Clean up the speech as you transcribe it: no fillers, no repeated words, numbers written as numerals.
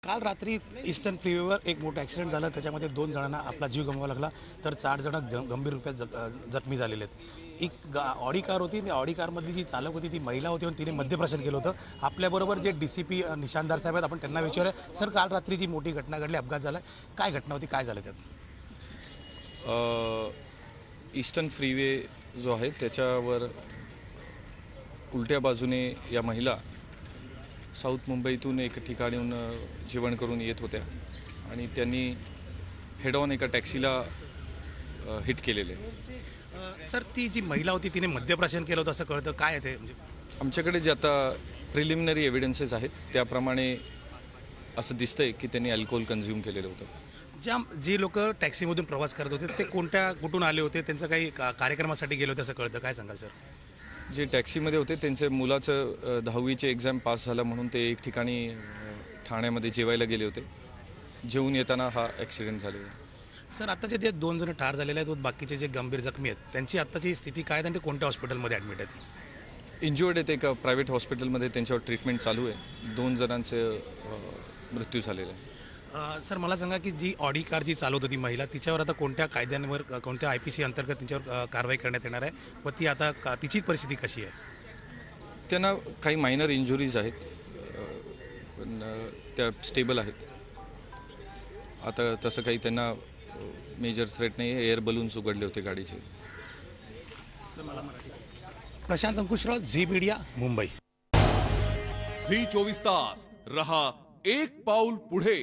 काल रात्री ईस्टर्न फ्रीवेवर एक मोठा ॲक्सिडेंट झाला, त्याच्यामध्ये 2 जणांना आपला जीव गमवावा लागला, तर 4 जण गंभीर रूपात जखमी झालेले आहेत। एक ऑडी कार होती, त्या ऑडी कारमधली जी चालक होती ती महिला होती आणि तिने मद्यप्राशन केलं होतं। आपल्याबरोबर जे DCP निशानदार साहेब आहेत, आपण त्यांना विचारूया, सर काल रात्री जी मोठी घटना घडली, अपघात झाला, काय घटना होती, काय झालं त्यात? ईस्टर्न फ्रीवे जो आहे त्याच्यावर उलट्या बाजूने या महिला साऊथ मुंबईतून एक ठिकाणून जेवण करून येत होत्या आणि त्यांनी हेड ऑन एका टॅक्सीला हिट केलेले। सर ती जी महिला होती तिने मद्यप्राशन केलं होतं असं कळतं, काय आहे ते? म्हणजे आमच्याकडे जे आता प्रिलिमिनरी एव्हिडन्सेस आहेत त्याप्रमाणे असं दिसतंय की त्यांनी अल्कोहोल कन्झ्युम केलेलं होतं। जे लोक टॅक्सीमधून प्रवास करत होते ते कुठून आले होते, त्यांचं काही कार्यक्रमासाठी गेले होते असं कळतं, काय सांगाल सर? जे टॅक्सीमध्ये होते त्यांचे मुलाचं 10वीचे एक्झाम पास झालं म्हणून ते एक ठिकाणी ठाण्यामध्ये जेवायला गेले होते। जेवून येताना हा ॲक्सिडेंट झालेला। सर आताचे जे 2 जण ठार झालेले आहेत, बाकीचे जे गंभीर जखमी आहेत, त्यांची आत्ताची स्थिती काय आहे आणि ते कोणत्या हॉस्पिटलमध्ये ॲडमिट आहेत? इंज्युअर्ड आहेत, एका प्रायव्हेट हॉस्पिटलमध्ये त्यांच्यावर ट्रीटमेंट चालू आहे। 2 जणांचे मृत्यू झालेला आहे। सर मला सांगा की जी ऑडी कार जी चालवत होती महिला, तिच्यावर आता कोणत्या कायद्यांवर, कोणत्या IPC अंतर्गत तिच्यावर कारवाई करण्यात येणार आहे व ती आता तिची परिस्थिती कशी आहे? त्यांना काही मायनर इंजुरीज आहेत, पण त्या स्टेबल आहेत। आता तसं काही त्यांना मेजर थ्रेट नाही आहे। एअर बलून्स उघडले होते गाडीचे। Prashant Ankushrao, Zee media, Mumbai. Zee 24 तास रहा एक पाऊल पुढे।